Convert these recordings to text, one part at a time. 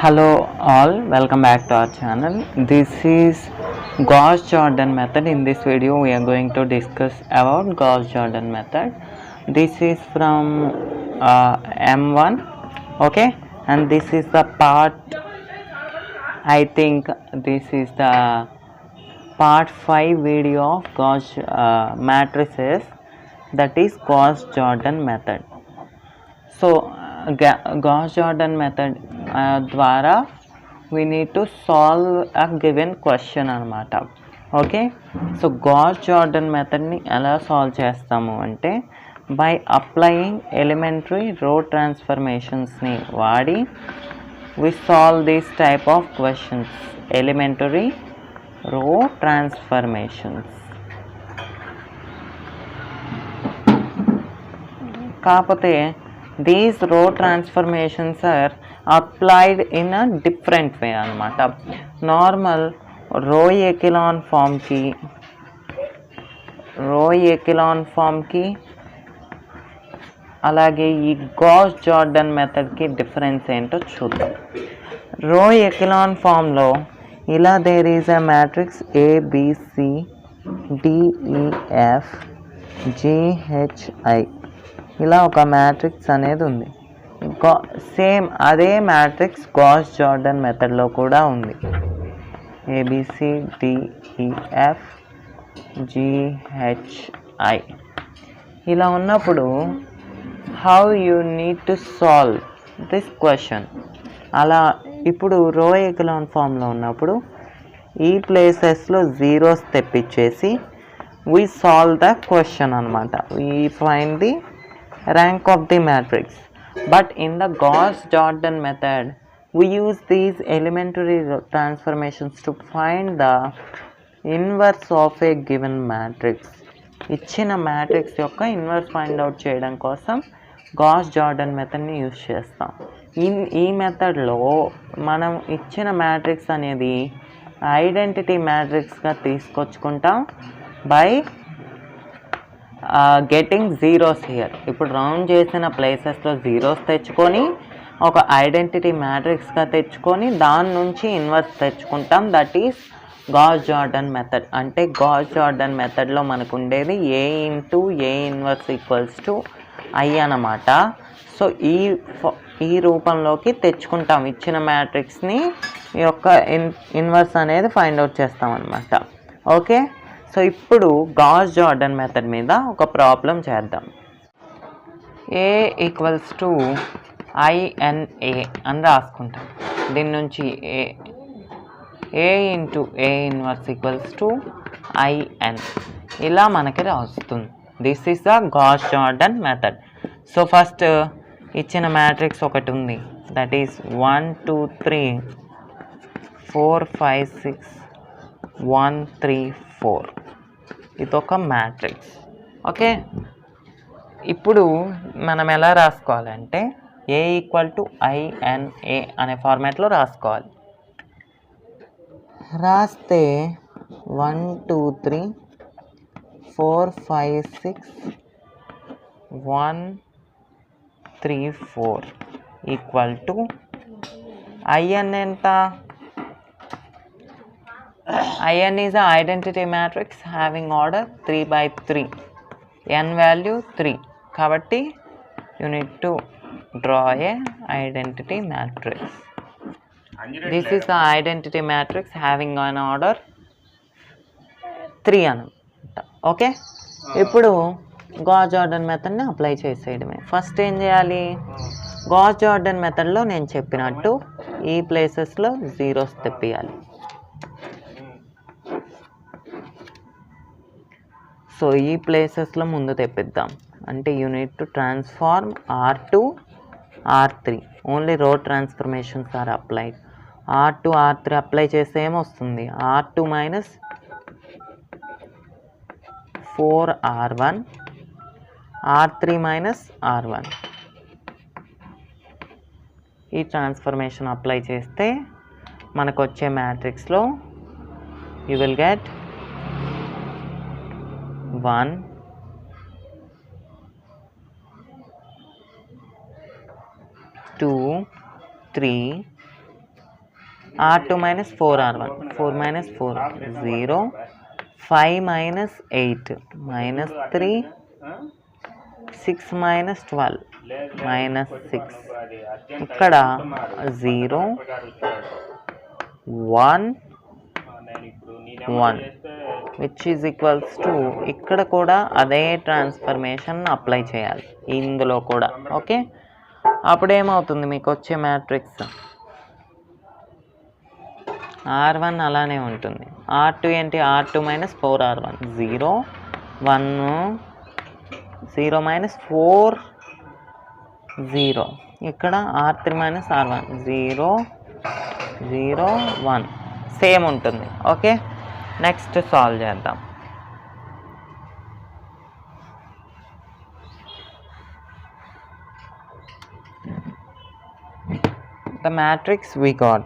Hello all, welcome back to our channel. This is Gauss-Jordan method. In this video we are going to discuss about Gauss-Jordan method. This is from M1, okay, and this is the part, I think this is the part 5 video of Gauss matrices, that is Gauss-Jordan method. So Gauss-Jordan method ద్వారా we need to solve a given question అనమాట. Okay, so Gauss-Jordan మెథడ్ని ఎలా solve చేస్తాము అంటే by applying elementary రో ట్రాన్స్ఫర్మేషన్స్ని వాడి we solve this type of questions, elementary row transformations. కాకపోతే these row transformations are applied in a different way అనమాట. Normal రో ఎకిలాన్ ఫామ్కి అలాగే ఈ Gauss-Jordan మెథడ్కి డిఫరెన్స్ ఏంటో చూద్దాం. రో ఎకిలాన్ ఫామ్లో ఇలా there is a matrix ABCDEFGHI, ఇలా ఒక మ్యాట్రిక్స్ అనేది ఉంది. సేమ్ అదే మ్యాట్రిక్స్ Gauss-Jordan మెథడ్లో కూడా ఉంది. ABCDEFGHI ఇలా ఉన్నప్పుడు how you need to solve this question. అలా ఇప్పుడు రో ఎకిలాన్ ఫామ్లో ఉన్నప్పుడు ఈ ప్లేసెస్లో zeros తెప్పించేసి we solve the question అనమాట. we find the rank of the matrix. But in the Gauss-Jordan method we use these elementary transformations to find the inverse of a given matrix. ఇచ్చిన matrix యొక్క inverse find out చేయడం కోసం Gauss-Jordan మెథడ్ని use చేస్తాం. ఈ మెథడ్లో మనం ఇచ్చిన matrix అనేది ఐడెంటిటీ మ్యాట్రిక్స్గా తీసుకొచ్చుకుంటాం బై గెటింగ్ జీరోస్ హియర్. ఇప్పుడు రౌండ్ చేసిన ప్లేసెస్లో జీరోస్ తెచ్చుకొని ఒక ఐడెంటిటీ మ్యాట్రిక్స్గా తెచ్చుకొని దాని నుంచి ఇన్వర్స్ తెచ్చుకుంటాం. That is Gauss-Jordan method. అంటే Gauss-Jordan మెథడ్లో మనకు ఉండేది A into A inverse equals to I అన్నమాట. సో ఈ రూపంలోకి తెచ్చుకుంటాం. ఇచ్చిన మ్యాట్రిక్స్ని యొక్క ఇన్వర్స్ అనేది ఫైండ్ అవుట్ చేస్తాం అన్నమాట. ఓకే, సో ఇప్పుడు Gauss-Jordan మెథడ్ మీద ఒక ప్రాబ్లం చేద్దాం. A ఈక్వల్స్ టు INA అని రాసుకుంటాం. దీని నుంచి A into A inverse equals to IN ఇలా మనకి వస్తుంది. This is the Gauss-Jordan method. So first ఇచ్చిన మ్యాట్రిక్స్ ఒకటి ఉంది, దట్ ఈస్ 1 2 3 4 5 6 1 3 4. ఇదొక మ్యాట్రిక్స్. ఓకే, ఇప్పుడు మనం ఎలా రాసుకోవాలంటే A ఈక్వల్ టు INA అనే ఫార్మాట్లో రాసుకోవాలి. రాస్తే 1 2 3 4 5 6 1 3 4 ఈక్వల్ టు IN ఎంత? IN is an identity matrix having order 3 by 3. N value 3. కాబట్టి you need to draw a identity matrix. This is the identity matrix having an order 3 అన్నమాట. Okay, ఇప్పుడు Gauss-Jordan మెథడ్ని apply చేసేయడమే. First ఏం చేయాలి? Gauss-Jordan మెథడ్లో నేను చెప్పినట్టు ఈ ప్లేసెస్లో జీరోస్ తెప్పియాలి. సో ఈ ప్లేసెస్లో ముందు తెప్పిద్దాం. అంటే you need to transform R2 R3. Only row transformations are applied. R2 R3 apply చేస్తే ఏమొస్తుంది? R2 minus 4R1 R3 minus R1. ఈ ట్రాన్స్ఫర్మేషన్ అప్లై చేస్తే మనకు వచ్చే మ్యాట్రిక్స్లో you will get 1 2 3 R2 minus 4R1. 4 minus 4, 0. 5 minus 8, minus 3. 6 minus 12, minus 6. ఇక్కడ 0, 1, 1 which is equals to ఇక్కడ కూడా అదే ట్రాన్స్ఫర్మేషన్ అప్లై చేయాలి ఇందులో కూడా. ఓకే, అప్పుడు ఏమవుతుంది మీకు వచ్చే మ్యాట్రిక్స్ R1 అలానే ఉంటుంది. R2 ఏంటి? R2 minus 4R1, 0, 1, 0 minus 4, 0. ఇక్కడ R3 మైనస్ R1, 0, 0, 1 సేమ్ ఉంటుంది. ఓకే, నెక్స్ట్ సాల్వ్ చేద్దాం. The matrix we got.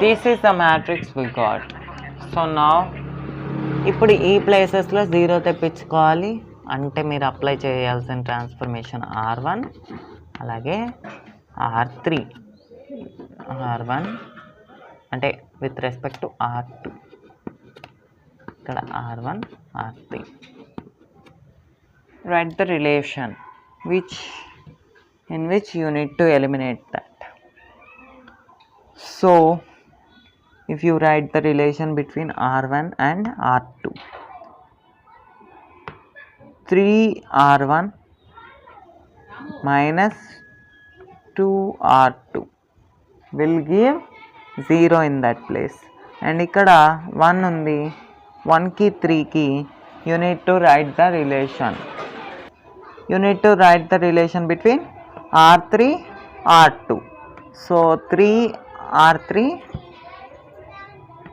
This is the matrix we got. So now ఇప్పుడు ఈ ప్లేసెస్లో 0 తెప్పించుకోవాలి అంటే మీరు అప్లై చేయాల్సిన ట్రాన్స్ఫర్మేషన్ R1 అలాగే R3. R1 అంటే విత్ రెస్పెక్ట్ టు R2, ఇక్కడ R1, R3. Write the relation in which you need to eliminate that. So if you write the relation between R1 and R2, 3R1 minus 2R2 will give 0 in that place. And ఇక్కడ 1 ఉంది, 1కి 3కి you need to write the relation. You need to write the relation between R3, R2. So 3R3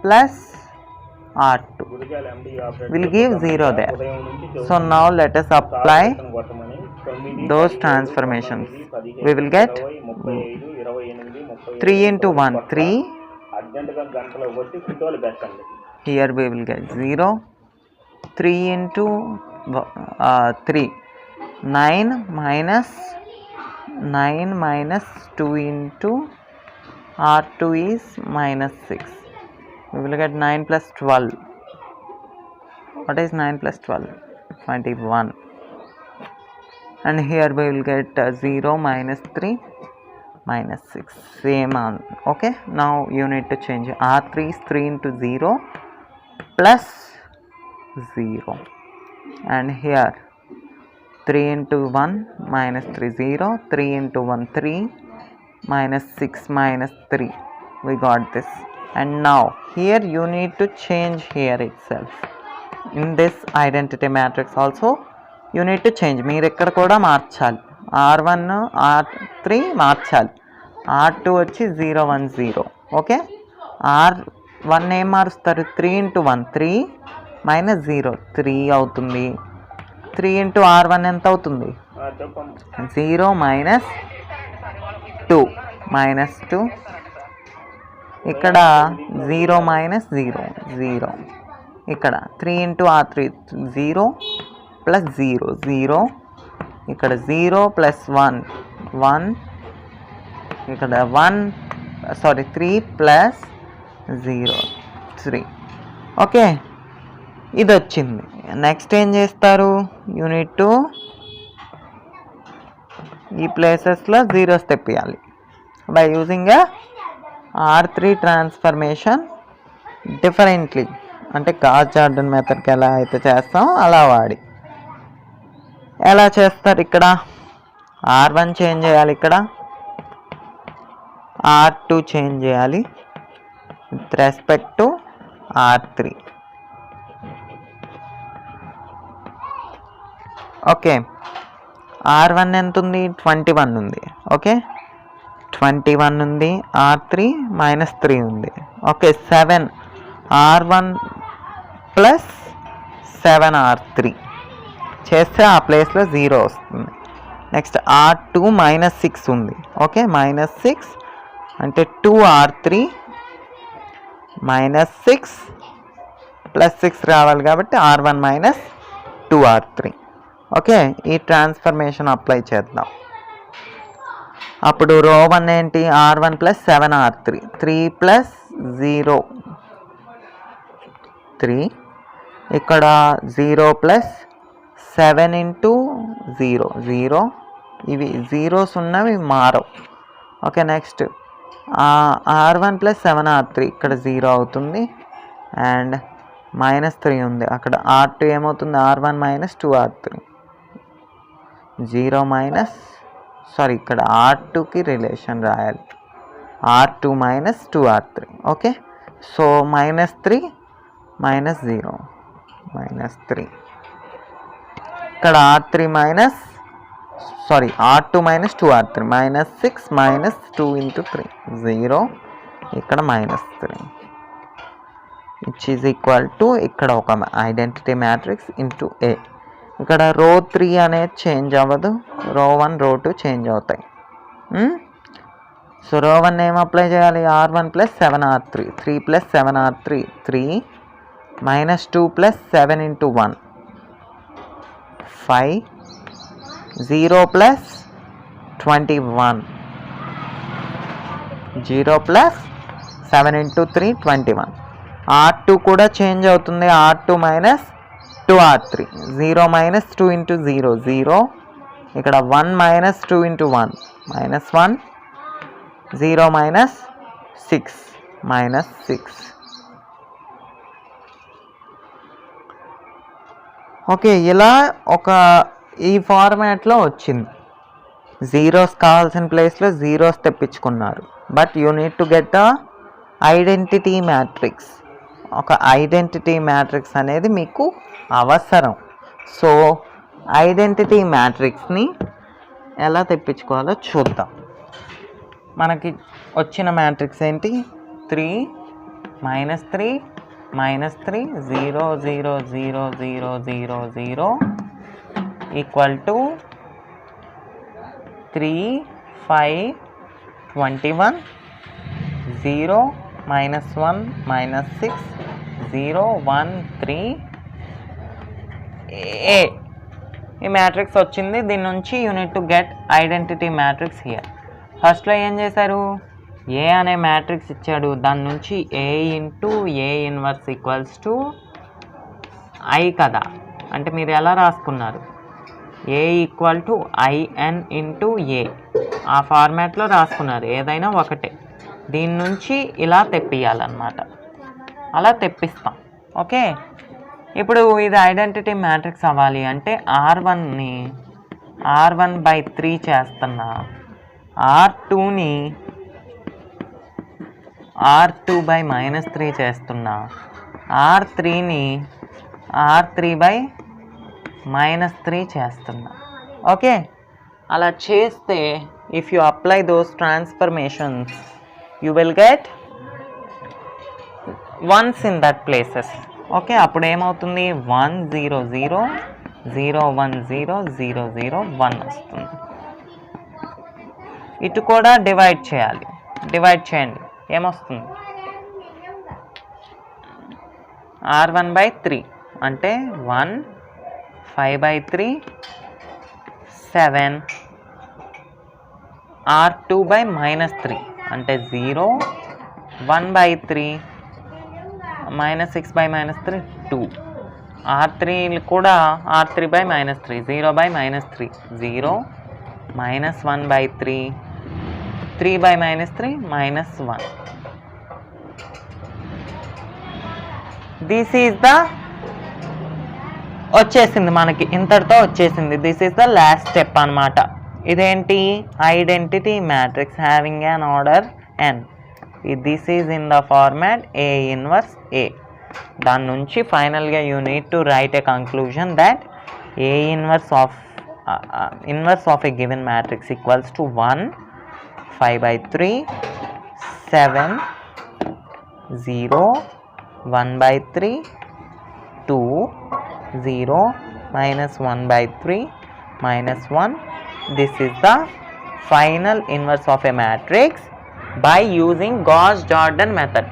plus R2 will give 0 there. So now let us apply those transformations. We will get 3 into 1, 3. Here we will get 0. 3 into 3, 9 minus 2 into R2 is minus 6. We will get 9 plus 12. What is 9 plus 12? 21. And here we will get 0 minus 3 minus 6. Same on. Okay, now you need to change. R3 is 3 into 0 plus 0. And here 3 into 1 minus 3, 0. 3 into 1, 3. Minus 6 minus 3. We got this. And now here you need to change here itself. In this identity matrix also you need to change. మీరు ఇక్కడ కూడా మార్చాలి. R1 R3 మార్చాలి. R2 వచ్చి 0 1 0. Okay, R1 ఏం మారుస్తారు? 3 into 1, 3 minus 0, 3 అవుతుంది. 3 into R1 ఎంత అవుతుంది? 0 minus 2, minus 2. ఇక్కడ 0 minus 0, 0. ఇక్కడ 3 into R3, 0 plus 0, 0. ఇక్కడ 0 plus 1, 1. ఇక్కడ 3 plus 0, 3. ఓకే, ఇది వచ్చింది. నెక్స్ట్ ఏం చేస్తారు? యూనిట్ టు ఈ ప్లేసెస్లో జీరోస్ తెప్పియాలి by using R3 transformation differently. అంటే గాస్ జార్డన్ మెథడ్కి ఎలా అయితే చేస్తామో అలా వాడి. ఎలా చేస్తారు? ఇక్కడ R1 చేంజ్ చేయాలి, ఇక్కడ R2 చేంజ్ చేయాలి with respect to R3. Okay, R1 ఎంత ఉంది? 21 ఉంది. ఓకే, 21 ఉంది. R3 మైనస్ 3 ఉంది. Okay, 7 R1 plus 7 R3. చేస్తే ఆ ప్లేస్లో 0 వస్తుంది. నెక్స్ట్ R2 -6 ఉంది. ఓకే, -6 అంటే 2R3 -6 +6 రావాలి కాబట్టి R1 - 2R3. ఓకే, ఈ ట్రాన్స్ఫర్మేషన్ అప్లై చేద్దాం. అప్పుడు రో 1 ఏంటి, R1 + 7R3, 3 + 0 3, ఇక్కడ 0 + 7 × 0 0, ఇవి జీరోస్ ఉన్నవి మారవు. ఓకే, నెక్స్ట్ R1 + 7R3 ఇక్కడ 0 అవుతుంది. అండ్ -3 ఉంది, అక్కడ R2 ఏమవుతుంది, R1 - 2R3 0 సారీ ఇక్కడ R2కి రిలేషన్ రాయాలి, R2 - 2R3. ఓకే, సో -3 - 0 -3, ఇక్కడ R2 - 2R3 -6 - 2 × 3 0, ఇక్కడ -3, విచ్ ఈజ్ ఈక్వల్ టు ఇక్కడ ఒక ఐడెంటిటీ మ్యాట్రిక్స్ ఇంటూ A. ఇక్కడ రో 3 అనేది చేంజ్ అవ్వదు, రో 1 రో 2 చేంజ్ అవుతాయి. సో రో 1 ఏం అప్లై చేయాలి, R1 + 7R3, 3 + 7R3 3 -2 + 7 × 1 5 0 + 21 0 + 7 × 3 21. R2 కూడా చేంజ్ అవుతుంది, R2 - 2R3 0 - 2 × 0 0, ఇక్కడ 1 - 2 × 1 -1 0 - 6 -6. ఓకే, ఇలా ఒక ఈ ఫార్మాట్లో వచ్చింది. జీరోస్ కావాల్సిన ప్లేస్లో జీరోస్ తెప్పించుకున్నారు. But you need to get the identity matrix. ఒక ఐడెంటిటీ మ్యాట్రిక్స్ అనేది మీకు అవసరం. సో ఐడెంటిటీ మ్యాట్రిక్స్ని ఎలా తెప్పించుకోవాలో చూద్దాం. మనకి వచ్చిన మ్యాట్రిక్స్ ఏంటి, 3 -3 -3 0 0 0 0 0 0 ఈక్వల్ టు 3 5 21 0 -1 -6 0 1 3 A. ఈ మ్యాట్రిక్స్ వచ్చింది. దీని నుంచి you need to get identity matrix here. ఫస్ట్లో ఏం చేశారు, ఏ అనే మ్యాట్రిక్స్ ఇచ్చాడు, దాని నుంచి A × A inverse equals to I కదా. అంటే మీరు ఎలా రాసుకున్నారు, A = IN × A ఆ ఫార్మాట్లో రాసుకున్నారు, ఏదైనా ఒకటే. దీని నుంచి ఇలా తెప్పియాలన్నమాట, అలా తెప్పిస్తాం. ఓకే, ఇప్పుడు ఇది ఐడెంటిటీ మ్యాట్రిక్స్ అవ్వాలి అంటే R1ని R1/3 చేస్తున్నా, R2ని R2/-3 చేస్తున్నా, R3ని R3/-3 చేస్తున్నా. ఓకే, అలా చేస్తే if you apply those transformations you will get once in that places. Okay, అప్పుడు ఏమవుతుంది, 1 0 0 0 1 0 0 0 1 వస్తుంది. ఇటు కూడా డివైడ్ చేయాలి, డివైడ్ చేయండి, ఏమొస్తుంది, R1/3 అంటే 1 5/3 7 R2/-3 అంటే 0 1/3 -6/-3 2 R3 కూడా R3/-3 0/-3 0 -1/3 3/-3 -1. దిస్ ఈజ్ ద వచ్చేసింది మనకి, ఇంతటితో వచ్చేసింది. This is the last step అన్నమాట. ఇదేంటి, identity matrix having an order n. This is in the format A inverse A. దాని నుంచి ఫైనల్గా you need to right a conclusion that A inverse of a given matrix equals to 1 5/3 7 0 1/3 2 0 minus 1 by 3 minus 1. This is the final inverse of a matrix by using Gauss-Jordan method.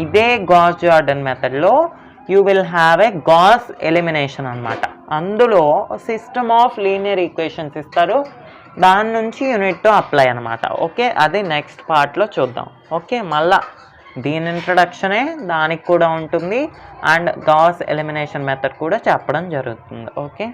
ఇదే Gauss-Jordan method లో you will have a Gauss elimination అన్నమాట. అందులో system of linear equations ఇస్తారు, దాని నుంచి unit to apply అనమాట. Okay, అది next పార్ట్లో చూద్దాం. ఓకే, మళ్ళా దీని ఇంట్రడక్షనే దానికి కూడా ఉంటుంది అండ్ గాస్ ఎలిమినేషన్ మెథడ్ కూడా చెప్పడం జరుగుతుంది. ఓకే.